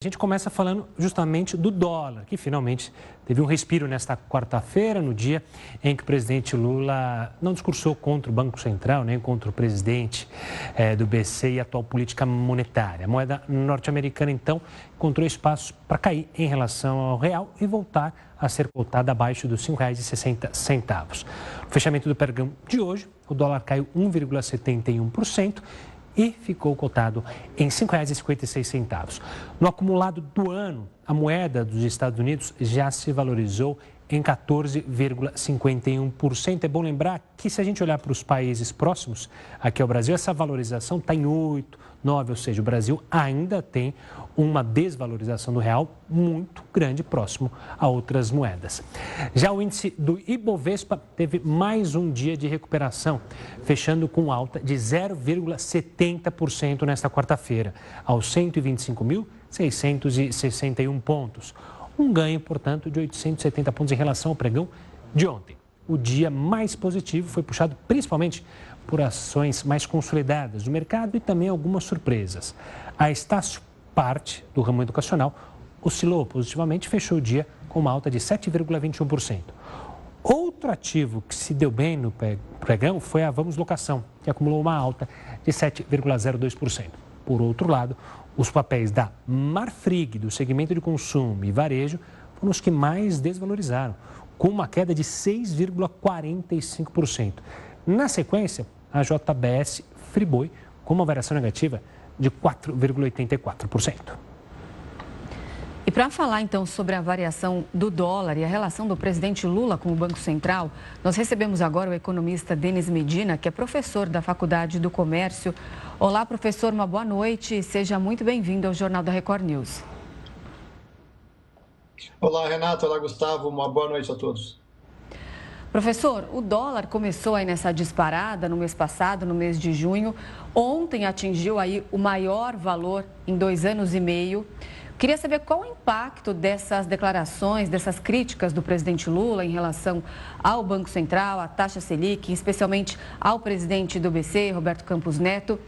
A gente começa falando justamente do dólar, que finalmente teve um respiro nesta quarta-feira, no dia em que o presidente Lula não discursou contra o Banco Central, nem contra o presidente do BC e a atual política monetária. A moeda norte-americana, então, encontrou espaço para cair em relação ao real e voltar a ser cotada abaixo dos R$ 5,60. No fechamento do pregão de hoje, o dólar caiu 1,71%. E ficou cotado em R$ 5,56. No acumulado do ano, a moeda dos Estados Unidos já se valorizou em 14,51%. É bom lembrar que se a gente olhar para os países próximos aqui ao Brasil, essa valorização está em 8, 9, ou seja, o Brasil ainda tem uma desvalorização do real muito grande próximo a outras moedas. Já o índice do Ibovespa teve mais um dia de recuperação, fechando com alta de 0,70% nesta quarta-feira, aos 125.661 pontos. Um ganho, portanto, de 870 pontos em relação ao pregão de ontem. O dia mais positivo foi puxado principalmente por ações mais consolidadas do mercado e também algumas surpresas. A Estácio, parte do ramo educacional, oscilou positivamente e fechou o dia com uma alta de 7,21%. Outro ativo que se deu bem no pregão foi a Vamos Locação, que acumulou uma alta de 7,02%. Por outro lado, os papéis da Marfrig, do segmento de consumo e varejo, foram os que mais desvalorizaram, com uma queda de 6,45%. Na sequência, a JBS Friboi, com uma variação negativa de 4,84%. E para falar então sobre a variação do dólar e a relação do presidente Lula com o Banco Central, nós recebemos agora o economista Denis Medina, que é professor da Faculdade do Comércio. Olá, professor, uma boa noite e seja muito bem-vindo ao Jornal da Record News. Olá, Renato. Olá, Gustavo. Uma boa noite a todos. Professor, o dólar começou aí nessa disparada no mês passado, no mês de junho. Ontem atingiu aí o maior valor em 2 anos e meio. Queria saber qual o impacto dessas declarações, dessas críticas do presidente Lula em relação ao Banco Central, à taxa Selic, especialmente ao presidente do BC, Roberto Campos Neto.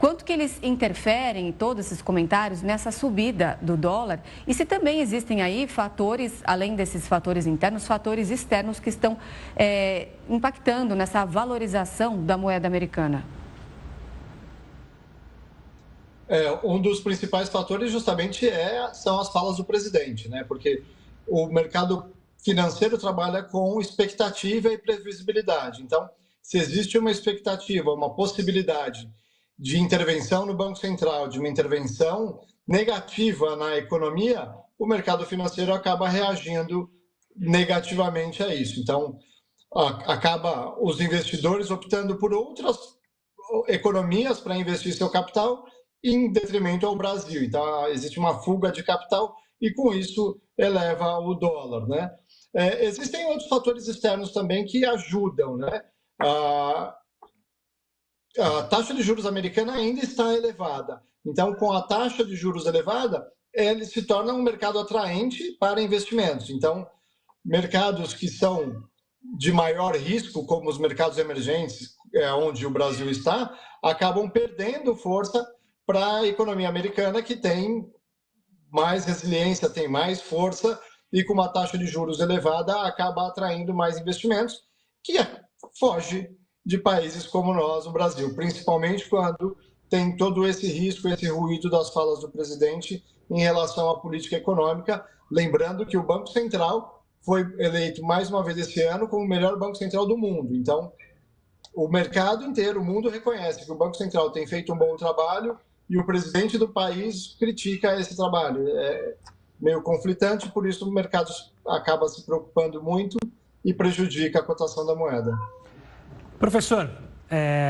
Quanto que eles interferem, todos esses comentários, nessa subida do dólar? E se também existem aí fatores, além desses fatores internos, fatores externos que estão impactando nessa valorização da moeda americana? Um dos principais fatores justamente são as falas do presidente, né? Porque o mercado financeiro trabalha com expectativa e previsibilidade. Então, se existe uma expectativa, uma possibilidade de intervenção no Banco Central, de uma intervenção negativa na economia, o mercado financeiro acaba reagindo negativamente a isso. Então, acaba os investidores optando por outras economias para investir seu capital em detrimento ao Brasil. Então, existe uma fuga de capital e, com isso, eleva o dólar, né? Existem outros fatores externos também que ajudam, né? A taxa de juros americana ainda está elevada. Então, com a taxa de juros elevada, ele se torna um mercado atraente para investimentos. Então, mercados que são de maior risco, como os mercados emergentes, onde o Brasil está, acabam perdendo força para a economia americana, que tem mais resiliência, tem mais força, e com uma taxa de juros elevada, acaba atraindo mais investimentos, que foge de países como nós, o Brasil, principalmente quando tem todo esse risco, esse ruído das falas do presidente em relação à política econômica. Lembrando que o Banco Central foi eleito mais uma vez esse ano como o melhor Banco Central do mundo. Então, o mercado inteiro, o mundo reconhece que o Banco Central tem feito um bom trabalho e o presidente do país critica esse trabalho. É meio conflitante, por isso o mercado acaba se preocupando muito e prejudica a cotação da moeda. Professor,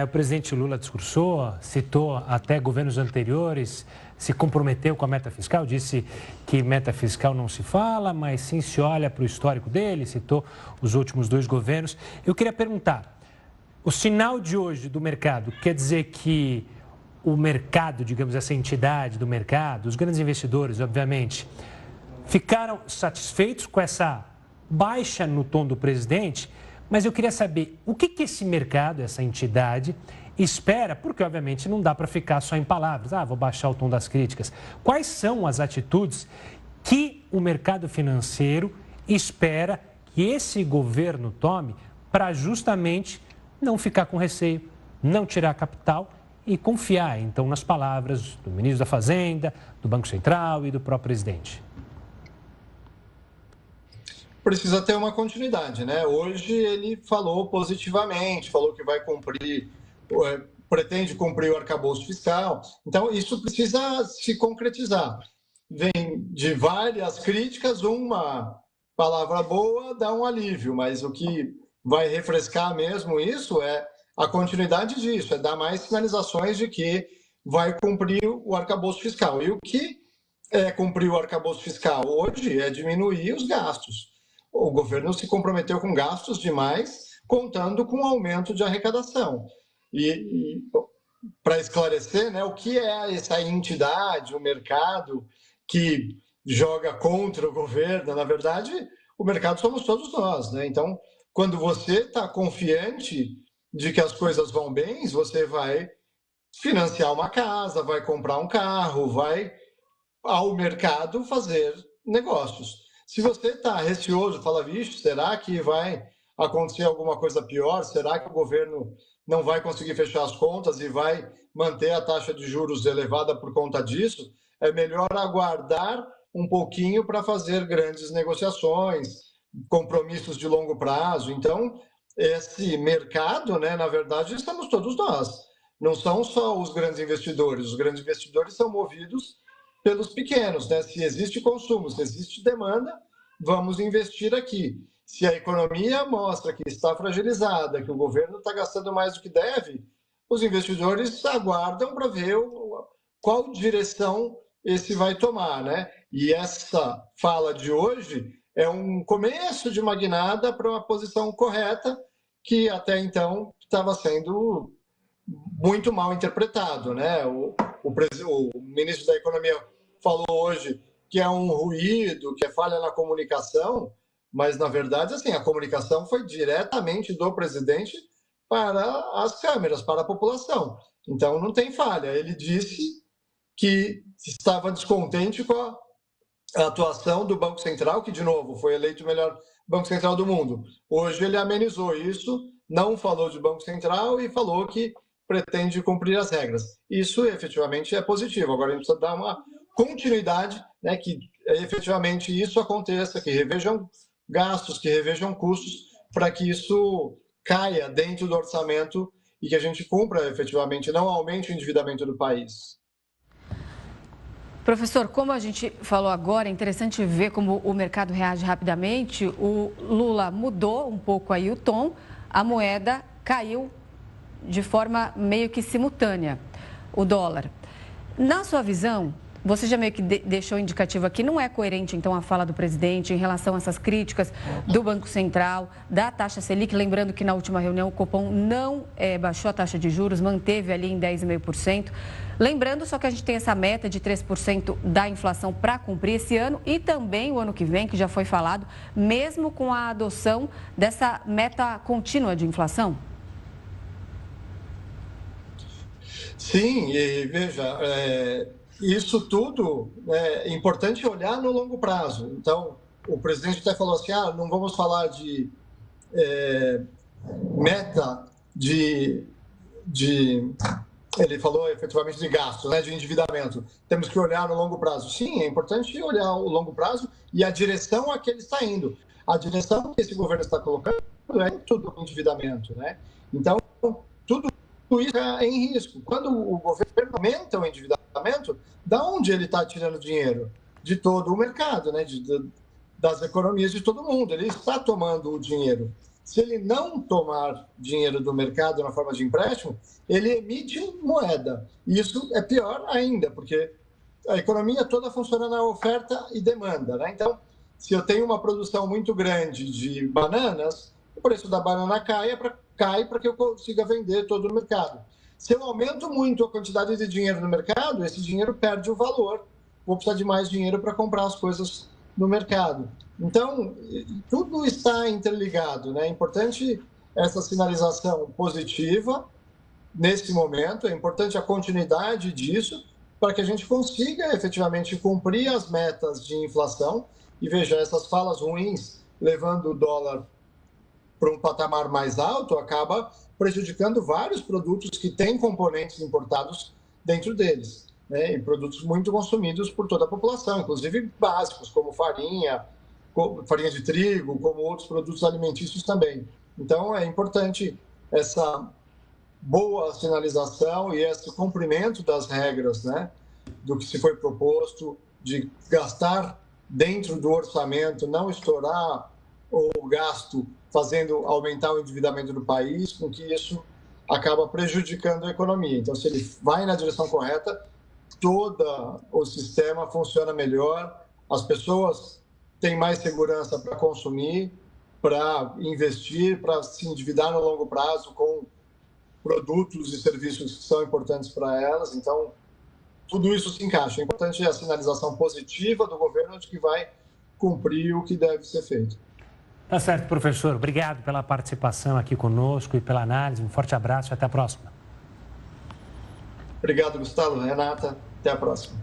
o presidente Lula discursou, citou até governos anteriores, se comprometeu com a meta fiscal, disse que meta fiscal não se fala, mas sim se olha para o histórico dele, citou os últimos 2 governos. Eu queria perguntar, o sinal de hoje do mercado quer dizer que o mercado, digamos, essa entidade do mercado, os grandes investidores, obviamente, ficaram satisfeitos com essa baixa no tom do presidente? Mas eu queria saber o que esse mercado, essa entidade, espera, porque obviamente não dá para ficar só em palavras, vou baixar o tom das críticas. Quais são as atitudes que o mercado financeiro espera que esse governo tome para justamente não ficar com receio, não tirar capital e confiar, então, nas palavras do ministro da Fazenda, do Banco Central e do próprio presidente? Precisa ter uma continuidade, né? Hoje ele falou positivamente, falou que vai cumprir, pretende cumprir o arcabouço fiscal. Então, isso precisa se concretizar. Vem de várias críticas, uma palavra boa dá um alívio, mas o que vai refrescar mesmo isso é a continuidade disso, é dar mais sinalizações de que vai cumprir o arcabouço fiscal. E o que é cumprir o arcabouço fiscal hoje é diminuir os gastos. O governo se comprometeu com gastos demais, contando com o aumento de arrecadação. E para esclarecer, né, o que é essa entidade, o mercado, que joga contra o governo? Na verdade, o mercado somos todos nós, né? Então, quando você está confiante de que as coisas vão bem, você vai financiar uma casa, vai comprar um carro, vai ao mercado fazer negócios. Se você está receoso, fala, vixe, será que vai acontecer alguma coisa pior? Será que o governo não vai conseguir fechar as contas e vai manter a taxa de juros elevada por conta disso? É melhor aguardar um pouquinho para fazer grandes negociações, compromissos de longo prazo. Então, esse mercado, né, na verdade, estamos todos nós. Não são só os grandes investidores são movidos pelos pequenos, né? Se existe consumo, se existe demanda, vamos investir aqui. Se a economia mostra que está fragilizada, que o governo está gastando mais do que deve, os investidores aguardam para ver qual direção esse vai tomar, né? E essa fala de hoje é um começo de uma guinada para uma posição correta que até então estava sendo muito mal interpretado, né? O ministro da Economia falou hoje que é um ruído, que é falha na comunicação, mas, na verdade, assim, a comunicação foi diretamente do presidente para as câmeras, para a população. Então, não tem falha. Ele disse que estava descontente com a atuação do Banco Central, que, de novo, foi eleito o melhor Banco Central do mundo. Hoje ele amenizou isso, não falou de Banco Central e falou que pretende cumprir as regras. Isso, efetivamente, é positivo. Agora, a gente precisa dar uma continuidade, né, que efetivamente isso aconteça, que revejam gastos, que revejam custos, para que isso caia dentro do orçamento e que a gente cumpra efetivamente, não aumente o endividamento do país. Professor, como a gente falou agora, é interessante ver como o mercado reage rapidamente. O Lula mudou um pouco aí o tom, a moeda caiu de forma meio que simultânea, o dólar. Na sua visão, você já meio que deixou indicativo aqui, não é coerente, então, a fala do presidente em relação a essas críticas do Banco Central, da taxa Selic, lembrando que na última reunião o Copom não baixou a taxa de juros, manteve ali em 10,5%. Lembrando só que a gente tem essa meta de 3% da inflação para cumprir esse ano e também o ano que vem, que já foi falado, mesmo com a adoção dessa meta contínua de inflação? Sim, e veja, isso tudo é importante olhar no longo prazo. Então, o presidente até falou assim, não vamos falar de meta ele falou efetivamente de gastos, né, de endividamento. Temos que olhar no longo prazo. Sim, é importante olhar o longo prazo e a direção a que ele está indo. A direção que esse governo está colocando é tudo endividamento, né? Então, tudo isso é em risco. Quando o governo aumenta o endividamento, da onde ele está tirando dinheiro? De todo o mercado, né? Das economias de todo mundo. Ele está tomando o dinheiro. Se ele não tomar dinheiro do mercado na forma de empréstimo, ele emite moeda. E isso é pior ainda, porque a economia toda funciona na oferta e demanda, né? Então, se eu tenho uma produção muito grande de bananas, o preço da banana cai para que eu consiga vender todo o mercado. Se eu aumento muito a quantidade de dinheiro no mercado, esse dinheiro perde o valor. Vou precisar de mais dinheiro para comprar as coisas no mercado. Então, tudo está interligado, né? É importante essa sinalização positiva nesse momento. É importante a continuidade disso para que a gente consiga efetivamente cumprir as metas de inflação. E veja, essas falas ruins levando o dólar para um patamar mais alto acaba prejudicando vários produtos que têm componentes importados dentro deles, né? E produtos muito consumidos por toda a população, inclusive básicos, como farinha de trigo, como outros produtos alimentícios também. Então, é importante essa boa sinalização e esse cumprimento das regras, né, do que se foi proposto, de gastar dentro do orçamento, não estourar o gasto fazendo aumentar o endividamento do país, com que isso acaba prejudicando a economia. Então, se ele vai na direção correta, todo o sistema funciona melhor, as pessoas têm mais segurança para consumir, para investir, para se endividar no longo prazo com produtos e serviços que são importantes para elas. Então, tudo isso se encaixa. É importante a sinalização positiva do governo de que vai cumprir o que deve ser feito. Tá certo, professor. Obrigado pela participação aqui conosco e pela análise. Um forte abraço e até a próxima. Obrigado, Gustavo, Renata. Até a próxima.